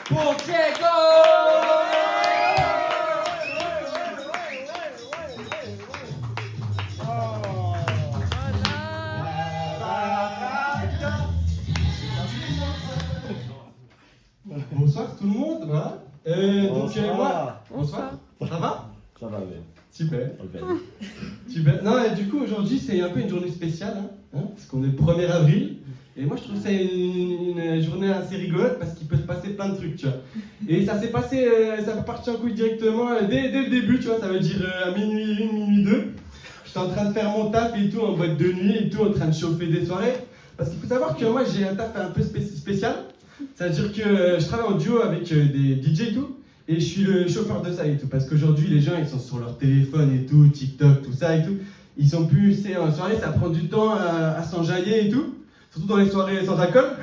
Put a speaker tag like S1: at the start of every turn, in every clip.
S1: pour Diego.
S2: Bonsoir tout le monde, voilà. Moi, bonsoir. Ça va?
S3: Ça va bien.
S2: Super.
S3: Ok.
S2: Super. Non, et du coup, aujourd'hui, c'est un peu une journée spéciale, parce qu'on est le 1er avril. Et moi, je trouve que c'est une journée assez rigolote parce qu'il peut se passer plein de trucs, tu vois. Et ça s'est passé, ça peut partir en couille directement dès le début, tu vois. Ça veut dire à minuit 1, minuit 2. J'étais en train de faire mon taf et tout, en boîte de nuit et tout, en train de chauffer des soirées. Parce qu'il faut savoir que moi, j'ai un taf un peu spécial. C'est-à-dire que je travaille en duo avec des DJ et tout. Et je suis le chauffeur de ça et tout. Parce qu'aujourd'hui, les gens, ils sont sur leur téléphone et tout, TikTok, tout ça et tout. Ils sont plus, c'est en soirée, ça prend du temps à s'enjailler et tout. Surtout dans les soirées sans alcool.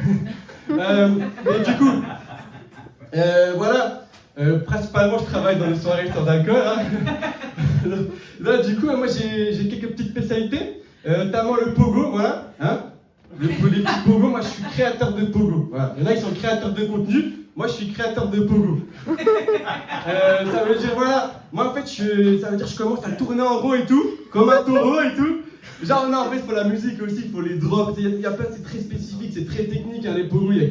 S2: Et du coup, voilà. Principalement, je travaille dans les soirées sans alcool. Là, du coup, moi, j'ai quelques petites spécialités. Notamment le pogo, voilà. Les petits pogos, moi, je suis créateur de pogo. Voilà. Il y en a qui sont créateurs de contenu. Moi, je suis créateur de pogo. Ça veut dire, voilà. Moi, en fait, ça veut dire que je commence à tourner en rond et tout. Comme un taureau et tout. Genre, non, en fait, il faut la musique aussi, il faut les drops. Il y a plein, c'est très spécifique, c'est très technique, hein, les pogos, il y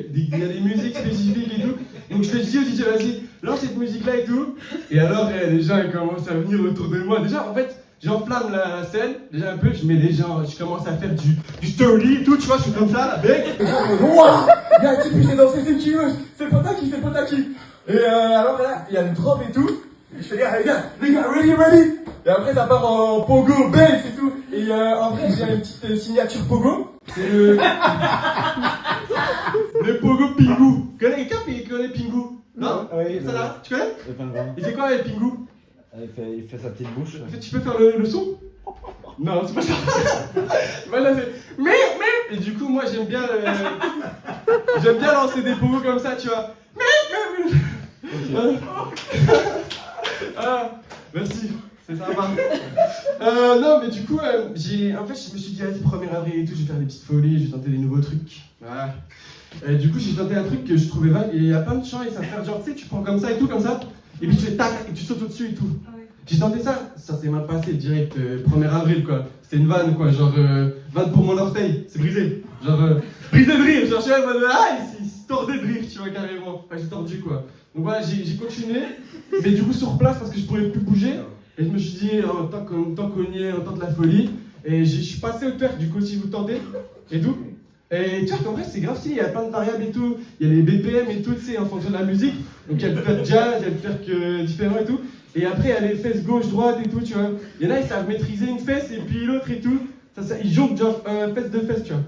S2: a des musiques spécifiques et tout. Donc, je te dis au DJ, vas-y, lance cette musique-là et tout. Et alors, les gens, ils commencent à venir autour de moi. Déjà, en fait, j'enflamme la scène, déjà un peu, je mets les gens, je commence à faire du story et tout, tu vois, je suis comme ça, là, bec.
S4: Wouah, il y a un type qui s'est dansé, c'est qui eux? C'est Potaki, c'est Potaki. Et alors là, il y a le drop et tout. Et je fais les gars, ready. Et après ça part en pogo, bass et tout. Et en vrai, j'ai une petite signature pogo. C'est
S2: le pogo Pingu. Quelqu'un connaît Pingu? Non?
S3: Oui,
S2: Ça là, tu connais?
S3: le pingouin.
S2: Il fait quoi avec Pingu?
S3: Il fait sa petite bouche.
S2: En fait, tu peux faire le son? Non, c'est pas ça. Voilà, c'est. Mais. Et du coup, moi, j'aime bien lancer des pogos comme ça, tu vois.
S3: Okay.
S2: Ah, merci, c'est sympa. Non, mais du coup, en fait, je me suis dit, vas-y, 1er avril et tout, je vais faire des petites folies, je vais tenter des nouveaux trucs. Voilà. Du coup, j'ai tenté un truc que je trouvais vague, et il y a plein de gens, et ça fait genre, tu sais, tu prends comme ça et tout, comme ça, et puis tu fais tac, et tu sautes au-dessus et tout. J'ai tenté ça s'est mal passé direct, 1er avril quoi. C'était une vanne quoi, genre vanne pour mon orteil, c'est brisé. Genre brisé de rire, genre je suis là, il se tordait de rire, tu vois carrément. Enfin j'ai tordu quoi. Donc voilà, j'ai continué, mais du coup sur place parce que je pouvais plus bouger. Et je me suis dit, tant qu'on y est, on tente la folie. Et je suis passé au twerk du coup si vous tentez, et tout. Et tu vois qu'en vrai c'est grave si, il y a plein de variables et tout. Il y a les BPM et tout, tu sais, en fonction de la musique. Donc il y a le twerk jazz, il y a le twerk différent et tout. Et après, il y a les fesses gauche, droite et tout, tu vois. Il y en a, ils savent maîtriser une fesse et puis l'autre et tout. Ils jonquent genre fesse de fesse, tu vois.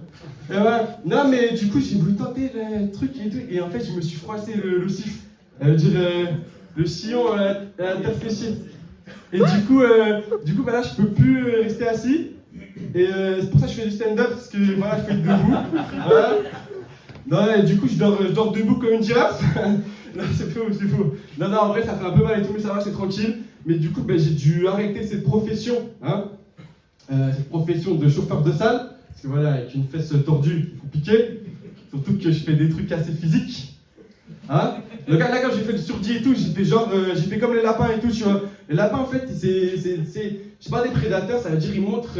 S2: Et voilà. Non, mais du coup, j'ai voulu tenter le truc et tout. Et en fait, je me suis froissé le sif. Le sillon interfessier. Et du coup, bah là, je peux plus rester assis. Et c'est pour ça que je fais du stand-up, parce que voilà, je fais debout. Voilà. Non, et du coup, je dors debout comme une girafe. Non, c'est faux. Non, en vrai, ça fait un peu mal et tout, mais ça va, c'est tranquille. Mais du coup, j'ai dû arrêter cette profession, cette profession de chauffeur de salle. Parce que voilà, avec une fesse tordue, c'est compliqué. Surtout que je fais des trucs assez physiques. Donc là, quand j'ai fait le surdi et tout, j'ai fait comme les lapins et tout, tu vois. Les lapins, en fait, c'est pas des prédateurs, ça veut dire ils montrent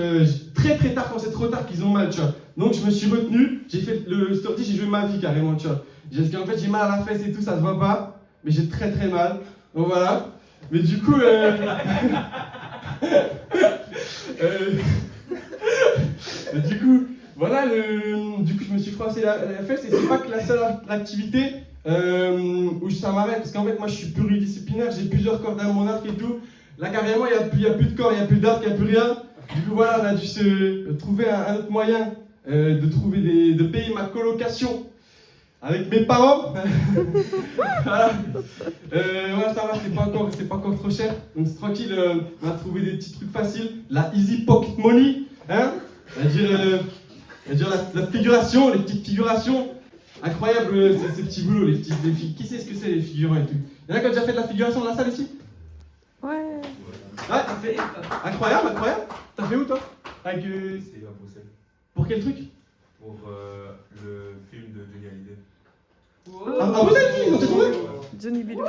S2: très très tard quand c'est trop tard qu'ils ont mal, tu vois. Donc je me suis retenu, j'ai fait le surdi, j'ai joué ma vie carrément, tu vois. Parce qu'en fait, j'ai mal à la fesse et tout, ça se voit pas, mais j'ai très très mal. Donc voilà. Mais du coup, du coup, voilà, du coup, je me suis froissé la fesse et c'est pas que la seule activité où ça m'arrête, parce qu'en fait, moi, je suis pluridisciplinaire, j'ai plusieurs cordes à mon arc et tout. Là, carrément, il y a plus de corps, il y a plus d'arc, il y a plus rien. Du coup, voilà, on a dû se trouver un autre moyen de payer ma colocation avec mes parents. Voilà. Voilà, ça va, c'est pas encore trop cher. Donc c'est tranquille, on a trouvé des petits trucs faciles. La easy pocket money, c'est-à-dire la figuration, les petites figurations. Incroyable ces petits boulots, les filles. Qui sait ce que c'est les figurants et tout? Il y en a qui ont déjà fait de la figuration dans la salle ici?
S5: Ouais.
S2: Ouais, t'as fait. Incroyable. T'as fait où toi? Avec.
S6: C'est à Bruxelles.
S2: Pour quel truc?
S6: Pour le film de Johnny Hallyday.
S2: Ah, vous êtes qui? Ils ont été tournés?
S1: Johnny Bilou.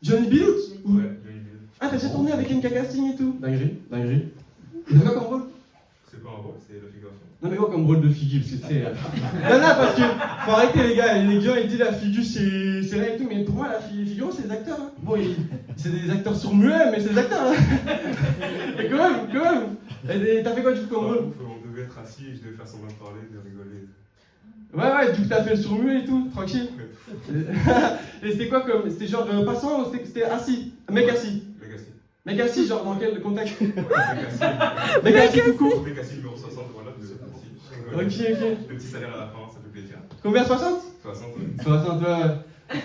S2: Johnny Billout.
S5: Ouais, Johnny Billout.
S2: Ah, t'as déjà tourné avec NK Casting et tout. Dinguerie, dinguerie. Et t'as quoi comme rôle?
S5: C'est pas un rôle, c'est la figuration.
S2: Non mais quoi comme rôle de figu, parce que c'est... Non, parce que faut arrêter les gars ils disent la figu c'est là et tout, mais pour moi la figure c'est des acteurs. Hein. Bon, c'est des acteurs sourds-muets, mais c'est des acteurs. Hein. Et quand même. Et t'as fait quoi du coup comme rôle?
S5: On devait être assis et je devais faire semblant de parler, de rigoler.
S2: Ouais, du coup t'as fait le sourd-muet et tout, tranquille. Et c'était quoi comme... C'était genre passant ou c'était assis? Mec assis. Mec assis, genre dans quel contexte? Mec assis tout court.
S5: Mec assis numéro 60, voilà, vous êtes assis.
S2: Ok.
S5: Le petit salaire à la fin, ça fait plaisir.
S2: Combien, 60?
S5: 60,
S2: 60, ouais.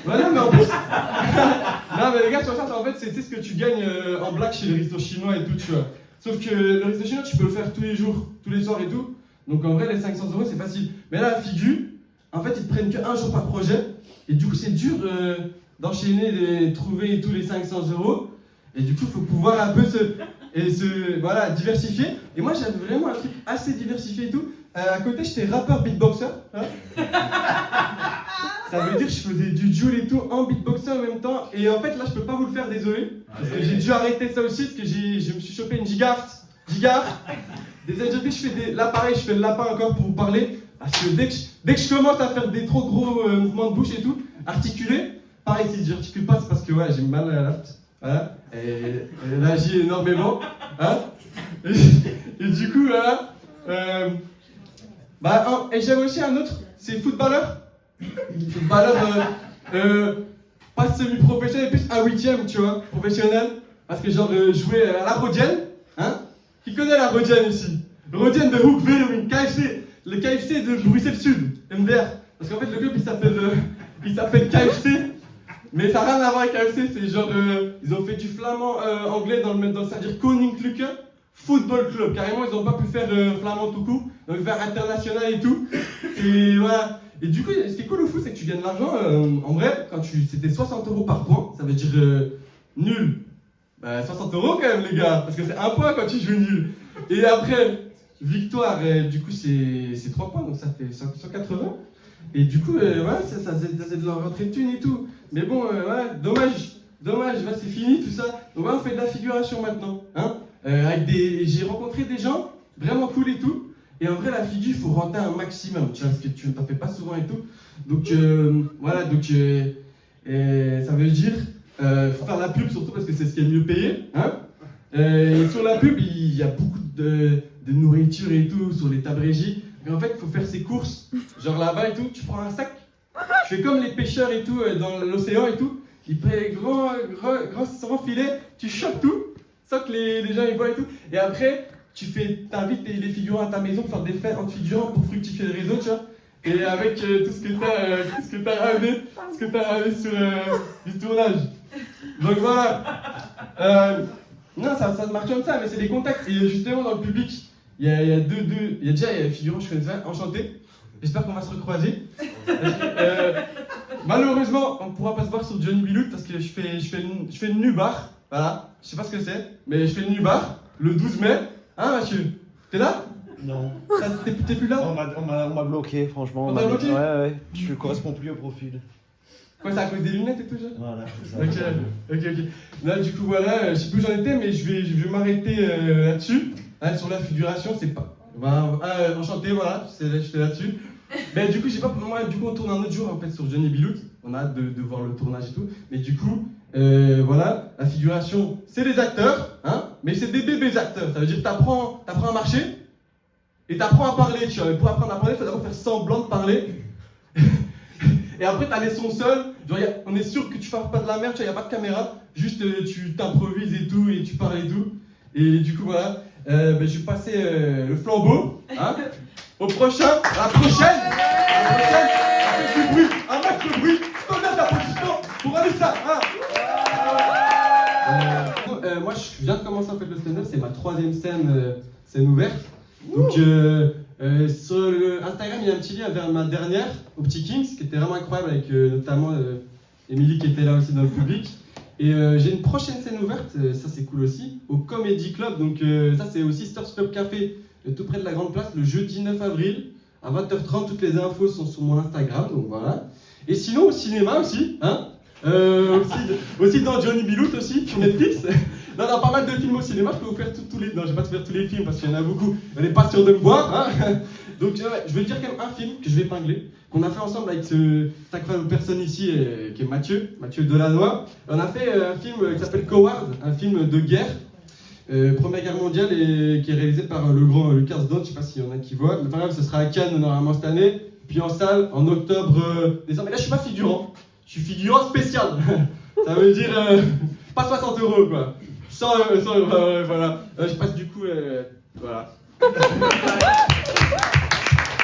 S2: Ouais, non, mais en plus. Non, mais les gars, 60, en fait, c'est ce que tu gagnes en blague chez les restos chinois et tout, tu vois. Sauf que le resto chinois, tu peux le faire tous les jours, tous les soirs et tout. Donc en vrai, les 500 €, c'est facile. Mais là, la figu, en fait, ils te prennent qu'un jour par projet. Et du coup, c'est dur d'enchaîner, de trouver et tout les 500 €. Et du coup, il faut pouvoir un peu voilà, diversifier. Et moi, j'avais vraiment un truc assez diversifié et tout. À côté, j'étais rappeur beatboxer. Hein. Ça veut dire que je faisais du Joule et tout en beatboxer en même temps. Et en fait, là, je peux pas vous le faire, désolé. Parce que j'ai dû arrêter ça aussi, parce que je me suis chopé une gigaft. Désolé, là, pareil, je fais le lapin encore pour vous parler. Parce que dès que je commence à faire des trop gros mouvements de bouche et tout, articuler, pareil, si j'articule pas, c'est parce que ouais, j'ai mal à la lafte. Voilà. Et elle agit énormément. Hein. Et du coup, voilà. Et j'avais aussi un autre, c'est footballeur. Footballeur, pas semi-professionnel, plus un 8ème, tu vois, professionnel. Parce que genre, jouer à la Rodienne. Hein. Qui connaît la Rodienne ici? Rodienne de Hoek-Veluwe, KFC. Le KFC de Bruxelles Sud, MDR. Parce qu'en fait, le club, il s'appelle KFC. Mais ça n'a rien à voir avec KFC, c'est genre, ils ont fait du flamand anglais c'est-à-dire Koninklijke Football Club. Carrément, ils n'ont pas pu faire flamand tout court, donc faire international et tout. Et voilà. Et du coup, ce qui est cool au foot, c'est que tu gagnes de l'argent. En vrai, c'était 60 € par point, ça veut dire nul. 60 € quand même, les gars, parce que c'est un point quand tu joues nul. Et après, victoire, du coup, c'est 3 points, donc ça fait 180. Et du coup, voilà, ça faisait de la rentrée de thunes et tout. Mais bon, ouais, dommage, là c'est fini tout ça. Donc on fait de la figuration maintenant. Hein, j'ai rencontré des gens vraiment cool et tout. Et en vrai, la figu, il faut rentrer un maximum, tu vois, parce que tu t'en fais pas souvent et tout. Donc voilà, ça veut dire, faut faire la pub surtout parce que c'est ce qui est le mieux payé. Hein. Et sur la pub, il y a beaucoup de nourriture et tout, sur les tables régies. Mais en fait, il faut faire ses courses, genre là-bas et tout, tu prends un sac, tu fais comme les pêcheurs et tout, dans l'océan et tout, ils prennent les grands filets, tu chopes tout, sans que les gens y voient et tout, et après, t'invites les figurants à ta maison pour faire des fêtes entre figurants pour fructifier le réseau, tu vois, et avec tout ce que t'as ramené sur du tournage. Donc voilà, non, ça marche comme ça, mais c'est des contacts, et justement dans le public, il y a déjà les figurants que je connais, enchanté. J'espère qu'on va se recroiser. Malheureusement, on ne pourra pas se voir sur Johnny Billout parce que je fais une nubar. Voilà, je sais pas ce que c'est, mais je fais une nubar le 12 mai. Hein, Mathieu? T'es là?
S3: Non.
S2: T'es plus là?
S3: On m'a bloqué, franchement.
S2: On t'a bloqué?
S3: Ouais, je correspond plus au profil.
S2: Quoi, c'est à cause des lunettes et tout, ça?
S3: Voilà, c'est ça.
S2: Ok. Là, du coup, voilà, je sais plus où j'en étais, mais je vais m'arrêter là-dessus. Hein, sur la figuration, c'est pas. Enchanté, voilà, j'étais là-dessus. Mais du coup, moi, on tourne un autre jour en fait sur Johnny Billout. On a hâte de voir le tournage et tout. Mais du coup, voilà, la figuration, c'est des acteurs, hein, mais c'est des bébés acteurs. Ça veut dire que t'apprends à marcher et t'apprends à parler, tu vois. Et pour apprendre à parler, il faut d'abord faire semblant de parler. Et après, t'as les sons seuls. Genre, on est sûr que tu fasses pas de la merde, tu vois, y a pas de caméra. Juste, tu t'improvises et tout, et tu parles et tout. Et du coup, voilà. Je vais passer le flambeau, hein, au prochain, à la prochaine, avec du bruit, un max de bruit, tonnerre d'applaudissements pour Alissa, hein. Moi, je viens de commencer en fait le stand-up, c'est ma 3e scène ouverte. Donc, sur Instagram, il y a un petit lien vers ma dernière, au Petit Kings, qui était vraiment incroyable, avec notamment Émilie qui était là aussi dans le public. Et j'ai une prochaine scène ouverte, ça c'est cool aussi, au Comedy Club, donc ça c'est aussi Stars Club Café, tout près de la Grande Place, le jeudi 9 avril, à 20h30, toutes les infos sont sur mon Instagram, donc voilà. Et sinon, au cinéma aussi, hein. Aussi dans Johnny B. Loot aussi, sur Netflix. Non, pas mal de films au cinéma, je peux vous faire tous les... Non, je vais pas te faire tous les films parce qu'il y en a beaucoup. On n'est pas sûr de me voir, hein. Donc ouais, je vais te dire quand même un film que je vais épingler, qu'on a fait ensemble avec cette incroyable personne ici, qui est Mathieu Delannoy. On a fait un film qui s'appelle Coward, un film de guerre, Première Guerre mondiale, et qui est réalisé par le grand Lucas Dodd, je sais pas s'il y en a qui voient, mais par exemple, ce sera à Cannes normalement cette année, puis en salle en octobre, décembre. Mais là, je suis pas figurant, je suis figurant spécial. Ça veut dire pas 60 € quoi. 100 €, voilà. Je passe du coup, voilà.